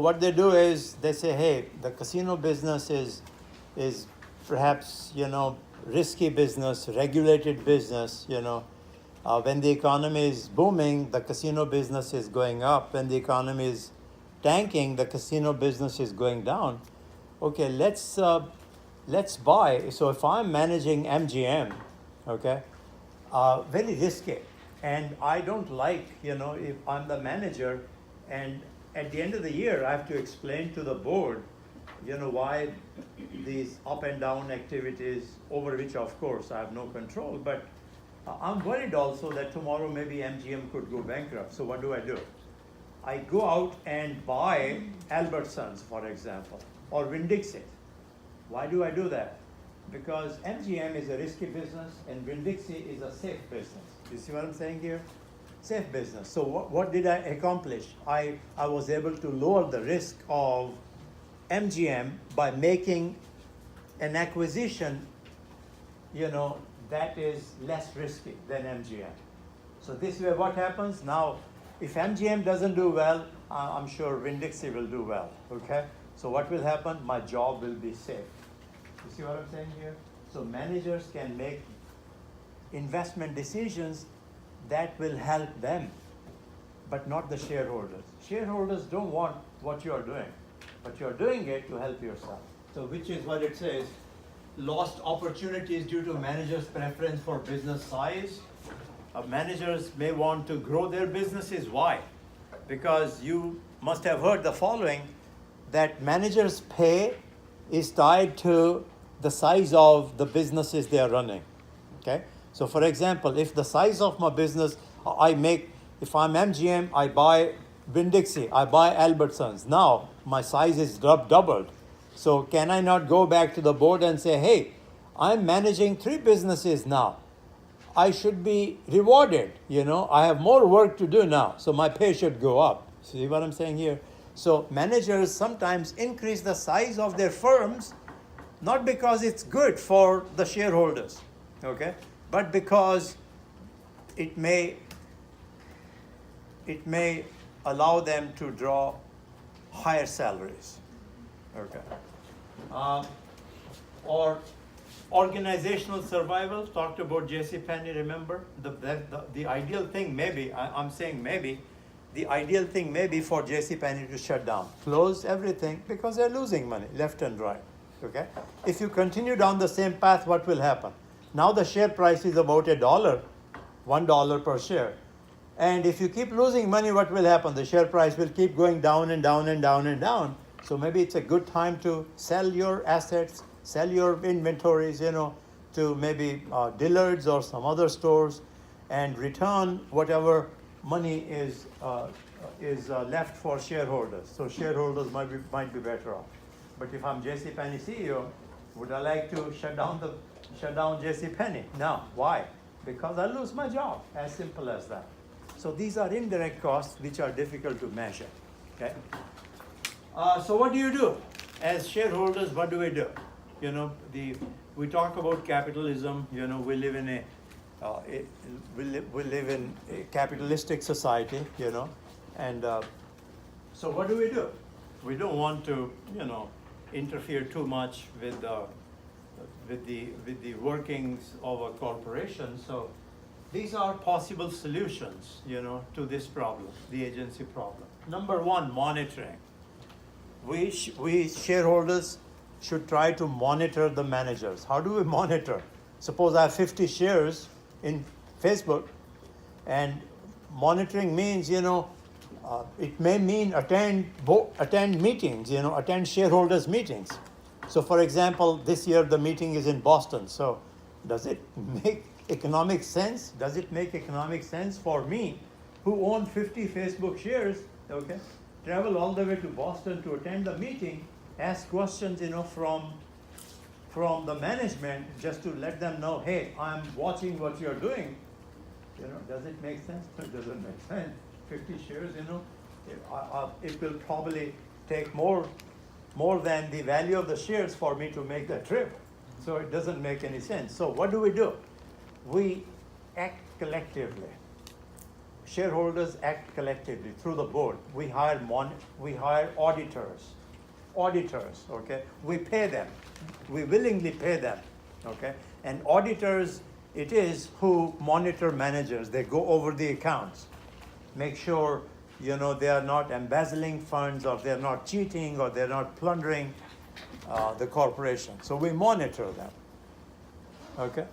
what they do is they say, hey, the casino business is perhaps, risky business, regulated business, when the economy is booming, the casino business is going up. When the economy is tanking, the casino business is going down. Okay, let's buy. So if I'm managing MGM, okay, very risky, and I don't like, if I'm the manager, and at the end of the year I have to explain to the board, why these up and down activities, over which of course I have no control, but I'm worried also that tomorrow maybe MGM could go bankrupt. So what do? I go out and buy Albertsons, for example, or Winn-Dixie. Why do I do that? Because MGM is a risky business and Winn-Dixie is a safe business. You see what I'm saying here? Safe business. So what did I accomplish? I was able to lower the risk of MGM by making an acquisition, that is less risky than MGM. So this way what happens now, if MGM doesn't do well, I'm sure Winn-Dixie will do well, okay? So what will happen? My job will be safe. You see what I'm saying here? So managers can make investment decisions that will help them, but not the shareholders. Shareholders don't want what you are doing, but you are doing it to help yourself. So which is what it says, lost opportunities due to managers' preference for business size. Managers may want to grow their businesses. Why? Because you must have heard the following, that managers' pay is tied to the size of the businesses they are running. Okay? So for example, if the size of my business, if I'm MGM, I buy Winn-Dixie, I buy Albertsons. Now my size is doubled. So can I not go back to the board and say, hey, I'm managing 3 businesses now. I should be rewarded, I have more work to do now, so my pay should go up. See what I'm saying here? So managers sometimes increase the size of their firms, not because it's good for the shareholders, okay, but because it may allow them to draw higher salaries, okay. Or organizational survival, talked about JCPenney, remember? The ideal thing maybe, I'm saying maybe, the ideal thing may be for JCPenney to shut down, close everything, because they're losing money left and right, okay? If you continue down the same path, what will happen? Now the share price is about $1 per share. And if you keep losing money, what will happen? The share price will keep going down and down and down and down. So maybe it's a good time to sell your assets, sell your inventories, to maybe Dillard's or some other stores, and return whatever money is left for shareholders. So shareholders might be better off. But if I'm JCPenney CEO, would I like to shut down JCPenney? No. Why? Because I lose my job. As simple as that. So these are indirect costs which are difficult to measure. Okay. So what do you do as shareholders? What do we do? We talk about capitalism. We live in we live in a capitalistic society. And so what do? We don't want to interfere too much with the workings of a corporation. So these are possible solutions, to this problem, the agency problem. Number 1, monitoring. We shareholders should try to monitor the managers. How do we monitor? Suppose I have 50 shares in Facebook, and monitoring means, it may mean attend meetings, attend shareholders meetings. So for example, this year the meeting is in Boston. So does it make economic sense? Does it make economic sense for me, who own 50 Facebook shares, okay, travel all the way to Boston to attend the meeting, ask questions, from the management, just to let them know, hey, I'm watching what you're doing. Does it make sense? It doesn't make sense. 50 shares, it will probably take more than the value of the shares for me to make the trip. So it doesn't make any sense. So what do? We act collectively. shareholders act collectively through the board. We hire auditors, okay? We pay them. We willingly pay them, okay? And auditors, it is who monitor managers. They go over the accounts, make sure, you know, they are not embezzling funds, or they're not cheating, or they're not plundering the corporation. So we monitor them, okay,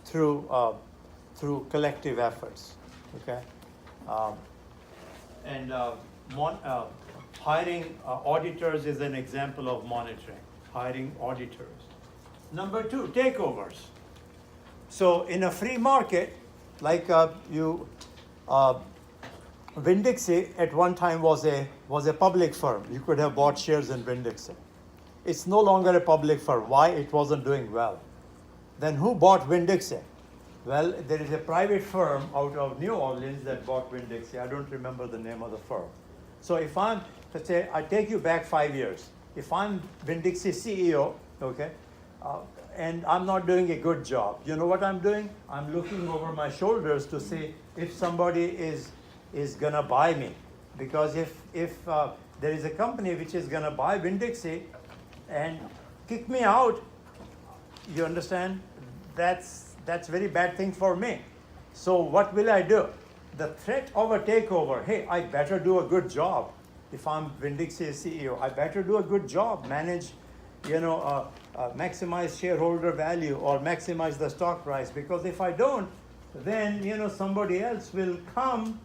through collective efforts, okay. Hiring auditors is an example of monitoring. Hiring auditors. Number 2, takeovers. So in a free market, like Winn-Dixie at one time was a public firm. You could have bought shares in Winn-Dixie. It's no longer a public firm. Why? It wasn't doing well. Then who bought Winn-Dixie? Well, there is a private firm out of New Orleans that bought Winn-Dixie. I don't remember the name of the firm. So if let's say, I take you back 5 years. If I'm Winn-Dixie CEO, okay, and I'm not doing a good job, you know what I'm doing? I'm looking over my shoulders to see if somebody is gonna buy me. Because if there is a company which is gonna buy Winn-Dixie and kick me out, you understand? That's very bad thing for me. So what will I do? The threat of a takeover, hey, I better do a good job. If I'm Winn-Dixie CEO, I better do a good job, manage, you know, maximize shareholder value or maximize the stock price. Because if I don't, then, you know, somebody else will come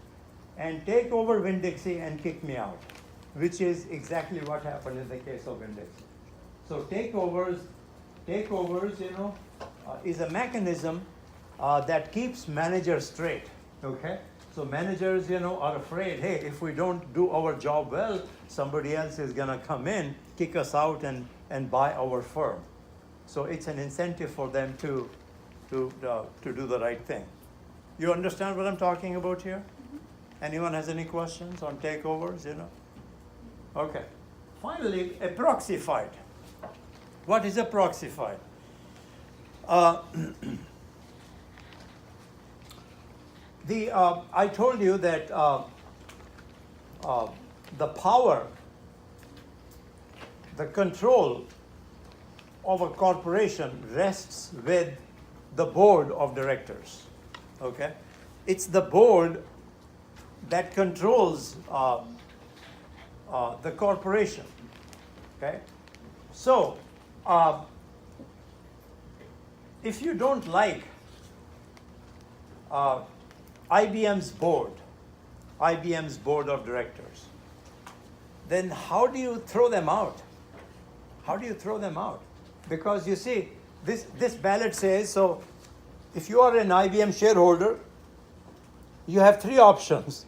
and take over Winn-Dixie and kick me out, which is exactly what happened in the case of Winn-Dixie. So takeovers, you know, is a mechanism that keeps managers straight, okay? So managers, you know, are afraid, hey, if we don't do our job well, somebody else is gonna come in, kick us out and buy our firm. So it's an incentive for them to do the right thing. You understand what I'm talking about here? Mm-hmm. Anyone has any questions on takeovers, you know? Okay. Finally, a proxy fight. What is a proxy fight? I told you that the power, the control of a corporation rests with the board of directors, okay? It's the board that controls the corporation, okay? So, if you don't like IBM's board of directors, then how do you throw them out? How do you throw them out? Because you see, this ballot says, so if you are an IBM shareholder, you have 3 options.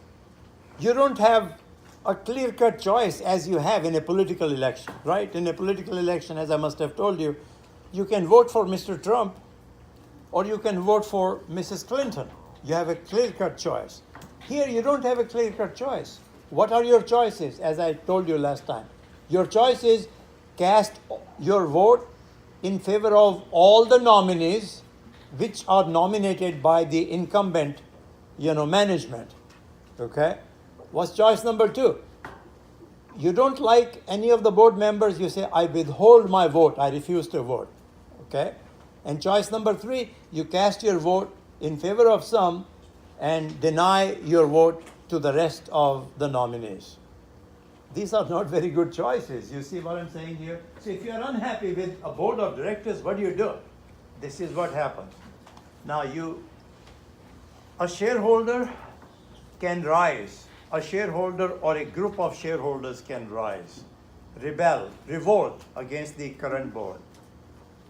You don't have a clear-cut choice as you have in a political election, right? In a political election, as I must have told you, you can vote for Mr. Trump or you can vote for Mrs. Clinton. You have a clear-cut choice. Here, you don't have a clear-cut choice. What are your choices, as I told you last time? Your choice is cast your vote in favor of all the nominees which are nominated by the incumbent, you know, management, okay? What's choice number 2? You don't like any of the board members, you say, I withhold my vote, I refuse to vote, okay? And choice number 3, you cast your vote in favor of some and deny your vote to the rest of the nominees. These are not very good choices. You see what I'm saying here? So if you're unhappy with a board of directors, what do? This is what happens. Now a shareholder can rise. A shareholder or a group of shareholders can rise, rebel, revolt against the current board,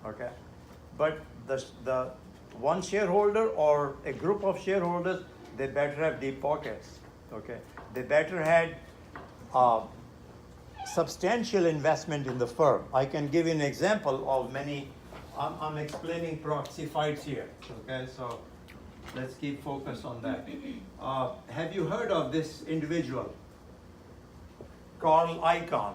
okay? But the one shareholder or a group of shareholders, they better have deep pockets, okay? They better have substantial investment in the firm. I can give you an example of many. I'm explaining proxy fights here, okay? So let's keep focus on that. Have you heard of this individual, Carl Icahn?